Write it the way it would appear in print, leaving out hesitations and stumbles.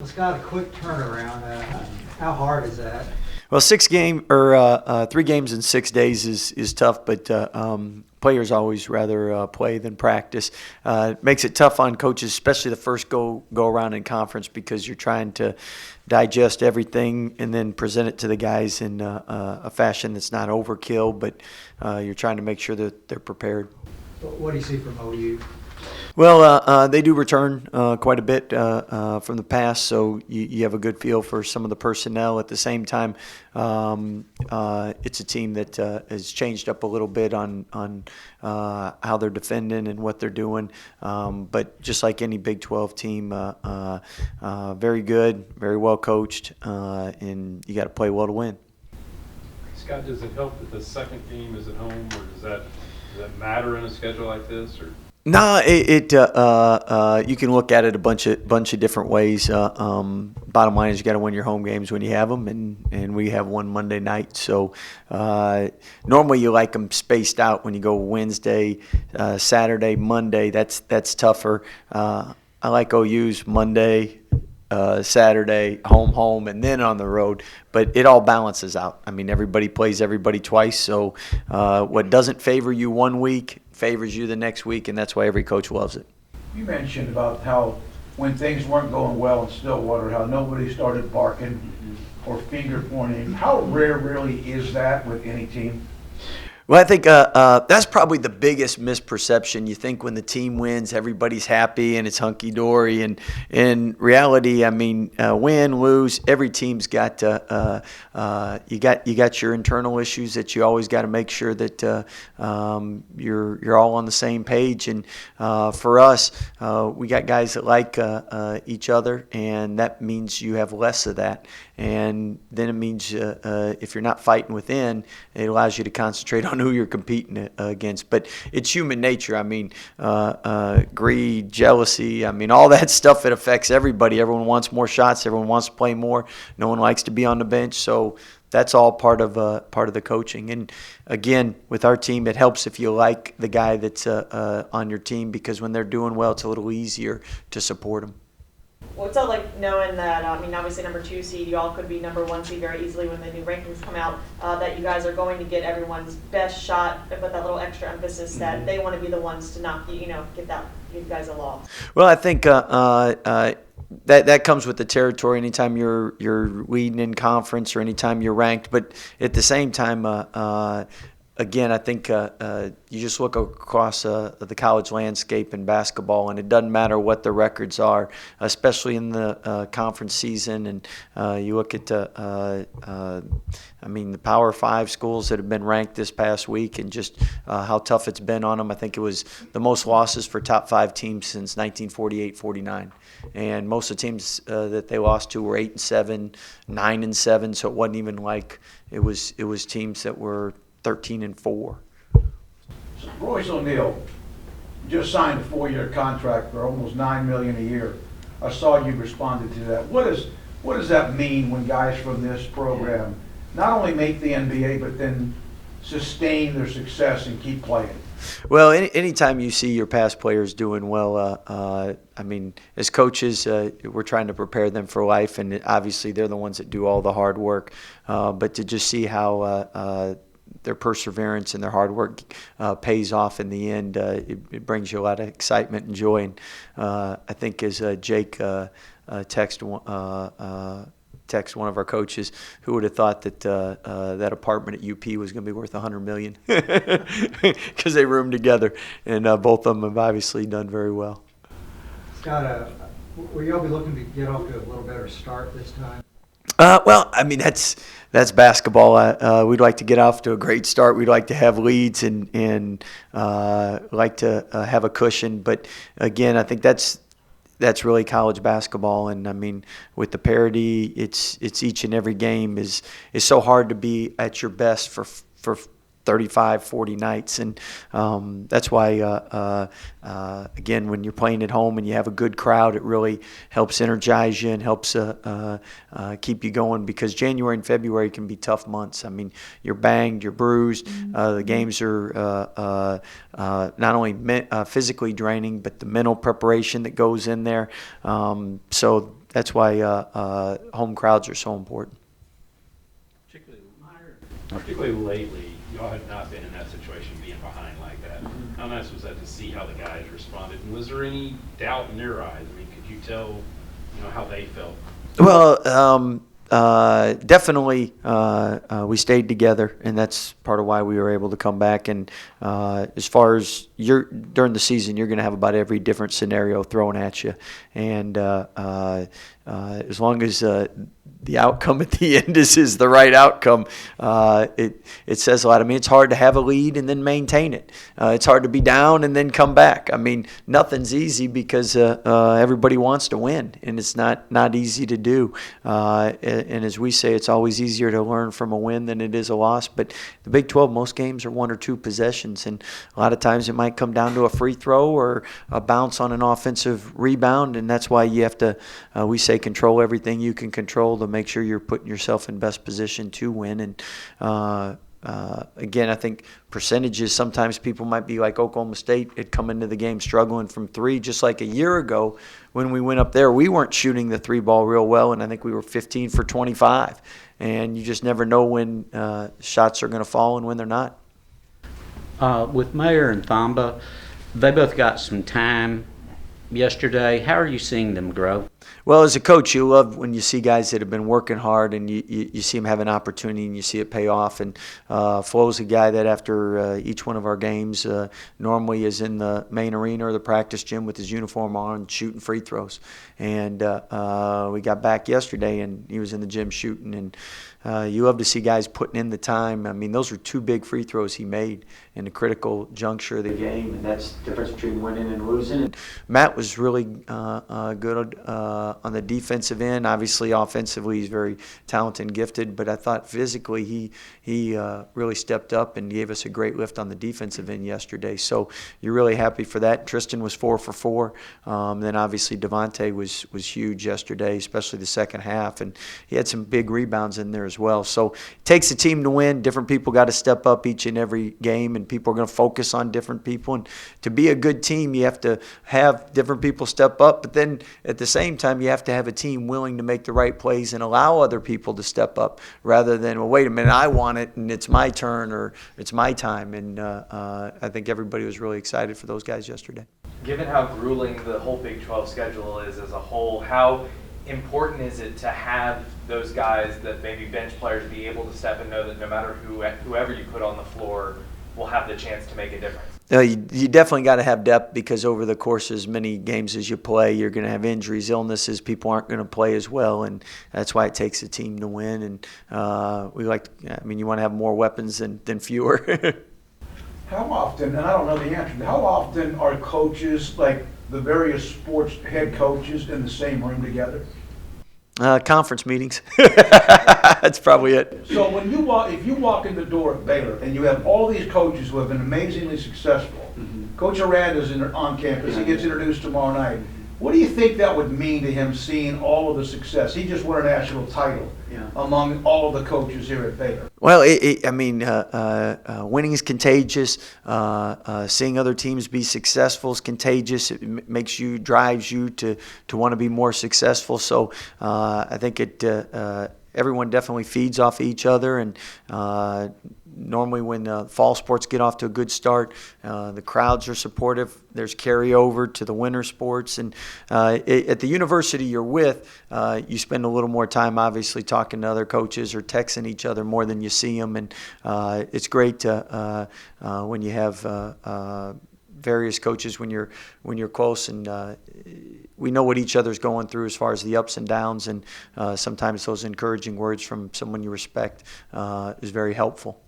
Scott, a quick turnaround. How hard is that? Well, 3 games in 6 days is tough, but players always rather play than practice. It makes it tough on coaches, especially the first go around in conference, because you're trying to digest everything and then present it to the guys in a fashion that's not overkill, but you're trying to make sure that they're prepared. What do you see from OU? Well, they do return quite a bit from the past, so you have a good feel for some of the personnel. At the same time, it's a team that has changed up a little bit on how they're defending and what they're doing. But just like any Big 12 team, very good, very well coached, and you got to play well to win. Scott, does it help that the second game is at home, or does that matter in a schedule like this? Or No, you can look at it a bunch of different ways. Bottom line is you got to win your home games when you have them, and we have one Monday night. So normally you like them spaced out when you go Wednesday, Saturday, Monday. That's tougher. I like OU's Monday, Saturday, home, and then on the road. But it all balances out. I mean, everybody plays everybody twice. So what doesn't favor you one week favors you the next week, and that's why every coach loves it. You mentioned about how when things weren't going well in Stillwater, how nobody started barking or finger pointing. How rare really is that with any team? Well, I think that's probably the biggest misperception. You think when the team wins, everybody's happy and it's hunky-dory. And in reality, I mean, win, lose, every team's got you got your internal issues that you always got to make sure that you're all on the same page. And for us, we got guys that like each other, and that means you have less of that. And then it means if you're not fighting within, it allows you to concentrate on who you're competing against. But it's human nature. I mean, greed, jealousy, I mean, all that stuff, it affects everybody. Everyone wants more shots. Everyone wants to play more. No one likes to be on the bench. So that's all part of the coaching. And again, with our team, it helps if you like the guy that's on your team, because when they're doing well, it's a little easier to support them. What's it like knowing that, I mean, obviously number 2 seed, you all could be number 1 seed very easily when the new rankings come out, that you guys are going to get everyone's best shot, but that little extra emphasis that they want to be the ones to knock you, give you guys a loss? Well, I think that comes with the territory anytime you're leading in conference or anytime you're ranked. But at the same time, again, I think you just look across the college landscape in basketball, and it doesn't matter what the records are, especially in the conference season. And you look at the Power 5 schools that have been ranked this past week, and just how tough it's been on them. I think it was the most losses for top 5 teams since 1948-49. And most of the teams that they lost to were 8-7, 9-7. So it wasn't even like it was teams that were 13-4. So Royce O'Neal just signed a 4-year contract for almost $9 million a year. I saw you responded to that. What does that mean when guys from this program not only make the NBA but then sustain their success and keep playing? Well, anytime you see your past players doing well, I mean, as coaches, we're trying to prepare them for life, and obviously they're the ones that do all the hard work. But to just see how their perseverance and their hard work pays off in the end, it brings you a lot of excitement and joy. And I think as Jake text one of our coaches, who would have thought that that apartment at UP was going to be worth $100 million, because they roomed together, and both of them have obviously done very well. Scott, will y'all be looking to get off to a little better start this time? Well, I mean, that's basketball. We'd like to get off to a great start. We'd like to have leads and like to have a cushion. But again, I think that's really college basketball. And I mean, with the parity, it's each and every game is so hard to be at your best for 35, 40 nights. And that's why, again, when you're playing at home and you have a good crowd, it really helps energize you and helps keep you going, because January and February can be tough months. I mean, you're banged, you're bruised. The games are not only physically draining, but the mental preparation that goes in there. So that's why home crowds are so important. Particularly lately, y'all had not been in that situation, being behind like that. How nice was that to see how the guys responded? And was there any doubt in their eyes? I mean, could you tell, how they felt? Well, definitely, we stayed together, and that's part of why we were able to come back. And as far as during the season, you're going to have about every different scenario thrown at you, and as long as the outcome at the end is the right outcome, it says a lot. I mean, it's hard to have a lead and then maintain it. It's hard to be down and then come back. I mean, nothing's easy because everybody wants to win, and it's not easy to do. And as we say, it's always easier to learn from a win than it is a loss. But the Big 12, most games are 1 or 2 possessions, and a lot of times it might come down to a free throw or a bounce on an offensive rebound, and that's why you have to, we say, control everything you can control to make sure you're putting yourself in best position to win. And again, I think percentages, sometimes people might be like Oklahoma State had come into the game struggling from 3, just like a year ago when we went up there. We weren't shooting the 3 ball real well, and I think we were 15 for 25. And you just never know when shots are going to fall and when they're not. With Mayer and Thamba, they both got some time yesterday. How are you seeing them grow? Well, as a coach, you love when you see guys that have been working hard and you see them have an opportunity and you see it pay off. And Flo's a guy that after each one of our games normally is in the main arena or the practice gym with his uniform on shooting free throws. And we got back yesterday and he was in the gym shooting. And you love to see guys putting in the time. I mean, those were 2 big free throws he made in the critical juncture of the game, and that's the difference between winning and losing. And Matt was really good on the defensive end. Obviously, offensively, he's very talented and gifted, but I thought physically he really stepped up and gave us a great lift on the defensive end yesterday. So you're really happy for that. Tristan was 4 for 4. Then obviously Devontae was huge yesterday, especially the second half, and he had some big rebounds in there as well. So it takes a team to win. Different people got to step up each and every game, and people are going to focus on different people. And to be a good team, you have to have different people step up, but then at the same time, you have to have a team willing to make the right plays and allow other people to step up rather than, well, wait a minute, I want it and it's my turn or it's my time. And I think everybody was really excited for those guys yesterday. Given how grueling the whole Big 12 schedule is as a whole, how important is it to have those guys that maybe bench players be able to step and know that no matter whoever you put on the floor will have the chance to make a difference? You definitely got to have depth because over the course of as many games as you play, you're going to have injuries, illnesses. People aren't going to play as well, and that's why it takes a team to win. And you want to have more weapons than fewer. How often, and I don't know the answer, but how often are coaches, like the various sports head coaches, in the same room together? Conference meetings. That's probably it. So when if you walk in the door at Baylor and you have all these coaches who have been amazingly successful, Coach Aranda's on campus, he gets introduced tomorrow night. What do you think that would mean to him seeing all of the success? He just won a national title among all of the coaches here at Baylor. Well, winning is contagious. Seeing other teams be successful is contagious. It drives you to want to be more successful. So I think everyone definitely feeds off each other, and normally when fall sports get off to a good start, the crowds are supportive. There's carryover to the winter sports, and at the university you're with, you spend a little more time obviously talking to other coaches or texting each other more than you see them, and it's great to, when you have various coaches when you're close, and we know what each other's going through as far as the ups and downs, and sometimes those encouraging words from someone you respect is very helpful.